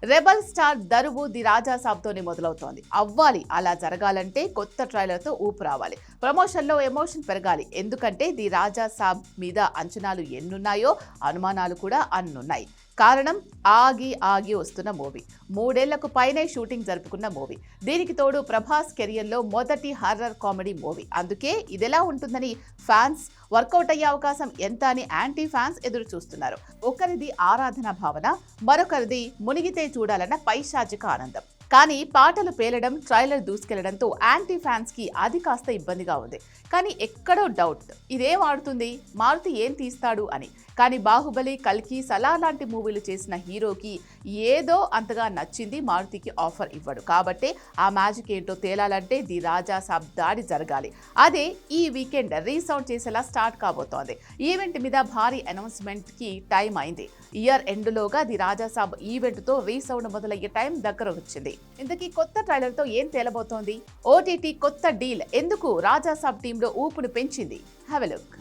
Rebel star Daruvu the రాజా సాబ్తోనే మొదలవుతోంది. అవ్వాలి. అలా జరగాలంటే కొత్త ట్రైలర్తో ఊపు రావాలి. ప్రమోషన్లో ఎమోషన్ పెరగాలి. ఎందుకంటే ది రాజా సాబ్ మీద అంచనాలు ఎన్నున్నాయో అనుమానాలు కూడా అన్నున్నాయి. కారణం ఆగి ఆగి వస్తున్న మూవీ. 3 ఏళ్లకు పైనే షూటింగ్ జరుపుకున్న మూవీ. దీనికి తోడు ప్రభాస్ కెరియర్లో మొదటి హర్రర్ కామెడీ మూవీ. అందుకే ఇదెలా ఉంటుందని ఫ్యాన్స్, వర్కౌట్ అయ్యే అవకాశం ఎంత అని యాంటీ ఫ్యాన్స్ ఎదురు చూస్తున్నారు. ఒకరిది ఆరాధన భావన, మరొకరిది మునిగితే చూడాలన్న పైశాచిక ఆనందం. కానీ పాటలు పేలడం, ట్రైలర్ దూసుకెళ్లడంతో యాంటీ ఫ్యాన్స్ కి అది కాస్త ఇబ్బందిగా ఉంది. కానీ ఎక్కడో డౌట్, ఇదేం ఆడుతుంది, మారుతి ఏం తీస్తాడు అని. కానీ బాహుబలి, కల్కి, సలార్ లాంటి మూవీలు చేసిన హీరోకి ఏదో అంతగా నచ్చింది మారుతికి ఆఫర్ ఇవ్వడు. కాబట్టే ఆ మ్యాజిక్ ఏంటో తేలాలంటే ది రాజా సాబ్ దాడి జరగాలి. అదే ఈ వీకెండ్ రీసౌండ్ చేసేలా స్టార్ట్ కాబోతోంది. ఈవెంట్ మీద భారీ అనౌన్స్మెంట్ కి టైం అయింది. ఇయర్ ఎండ్లోగా ది రాజా సాబ్ ఈవెంట్ తో రీసౌండ్ మొదలయ్యే టైం దగ్గర వచ్చింది. ఇంతకీ కొత్త ట్రైలర్ తో ఏం తేలబోతోంది? ఓటీటీ కొత్త డీల్ ఎందుకు రాజా సాబ్ టీంలో ఊపును పెంచింది? Have a look.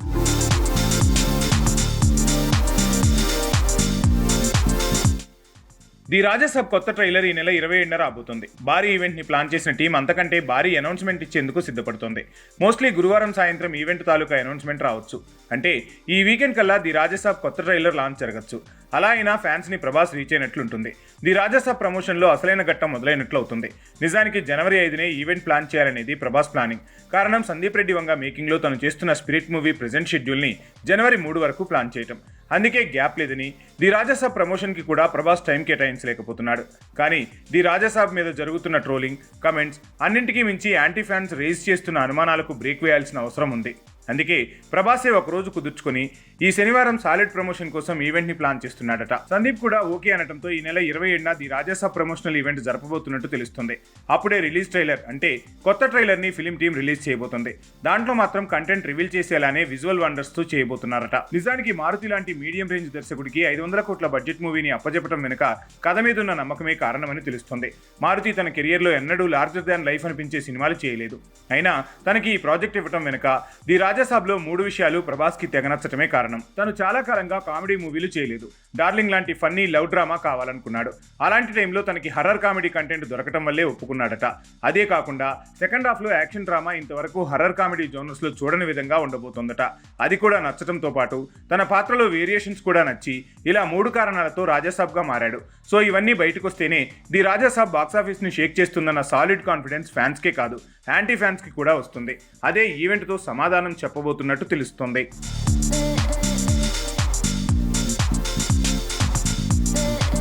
The Raja సాబ్ కొత్త ట్రైలర్ ఈ నెల 27న రాబోతుంది. భారీ ఈవెంట్ ని ప్లాన్ చేసిన టీం అంతకంటే భారీ అనౌన్స్మెంట్ ఇచ్చేందుకు సిద్ధపడుతోంది. మోస్ట్లీ గురువారం సాయంత్రం ఈవెంట్ తాలూకా అనౌన్స్మెంట్ రావచ్చు. అంటే ఈ వీకెండ్ కల్లా ది రాజా సాబ్ కొత్త ట్రైలర్ లాంచ్ జరగచ్చు. అలా అయినా ఫ్యాన్స్ ని ప్రభాస్ రీచ్ అయినట్లుంటుంది. ది రాజా సాబ్ ప్రమోషన్ లో అసలైన ఘట్టం మొదలైనట్లు అవుతుంది. నిజానికి జనవరి 5నే ఈవెంట్ ప్లాన్ చేయాలనేది ప్రభాస్ ప్లానింగ్. కారణం సందీప్ రెడ్డి వంగ మేకింగ్ లో తను చేస్తున్న స్పిరిట్ మూవీ ప్రెజెంట్ షెడ్యూల్ ని జనవరి 3 వరకు ప్లాన్ చేయటం. అందుకే గ్యాప్ లేదని ది రాజా సాబ్ ప్రమోషన్ కి కూడా ప్రభాస్ టైం కేటాయించలేకపోతున్నాడు. కానీ ది రాజా సాబ్ మీద జరుగుతున్న ట్రోలింగ్, కమెంట్స్ అన్నింటికీ మించి యాంటీ ఫ్యాన్స్ రేజ్ చేస్తున్న అనుమానాలకు బ్రేక్ వేయాల్సిన అవసరం ఉంది. అందుకే ప్రభాసే ఒకరోజు కుదుర్చుకొని ఈ శనివారం సాలిడ్ ప్రమోషన్ కోసం ఈవెంట్ ని ప్లాన్ చేస్తున్నాడట. సందీప్ కూడా ఓకే అనటంతో ఈ నెల 27న the Raja Saab promotional event జరపబోతున్నట్టు తెలుస్తుంది. అప్పుడే రిలీజ్ ట్రైలర్ అంటే కొత్త ట్రైలర్ ని ఫిలిం టీం రిలీజ్ చేయబోతుంది. దాంట్లో మాత్రం కంటెంట్ రివీల్ చేసేలానే విజువల్ వండర్స్ తో చేయబోతున్నారట. నిజానికి మారుతి లాంటి మీడియం రేంజ్ దర్శకుడికి 500 కోట్ల బడ్జెట్ మూవీని అప్పజెప్పడం వెనుక కథ మీద ఉన్న నమ్మకమే కారణమని తెలుస్తుంది. మారుతి తన కెరియర్ లో ఎన్నడూ లార్జర్ దాన్ లైఫ్ అనిపించే సినిమాలు చేయలేదు. అయినా తనకి ఈ ప్రాజెక్ట్ ఇవ్వడం వెనుక ది రాజా సాబ్ లో 3 విషయాలు ప్రభాస్ కి తెగనచ్చటమే కారణం. తను చాలా కాలంగా కామెడీ మూవీలు చేయలేదు. డార్లింగ్ లాంటి ఫన్నీ లవ్ డ్రామా కావాలనుకున్నాడు. అలాంటి టైంలో తనకి హర్రర్ కామెడీ కంటెంట్ దొరకటం వల్లే ఒప్పుకున్నాడట. అదే కాకుండా సెకండ్ హాఫ్ లో యాక్షన్ డ్రామా ఇంతవరకు హర్రర్ కామెడీ జోనర్స్ లో చూడని విధంగా ఉండబోతోందట. అది కూడా నచ్చటంతో పాటు తన పాత్రలో వేరియేషన్స్ కూడా నచ్చి ఇలా 3 కారణాలతో రాజాసాబ్ గా మారాడు. సో ఇవన్నీ బయటకు వస్తేనే ది రాజాసాబ్ బాక్సాఫీస్ ని షేక్ చేస్తుందన్న సాలిడ్ కాన్ఫిడెన్స్ ఫ్యాన్స్ కే కాదు, యాంటీ ఫ్యాన్స్ కి కూడా వస్తుంది. అదే ఈవెంట్ తో సమాధానం చెప్పబోతున్నట్టు తెలుస్తోంది.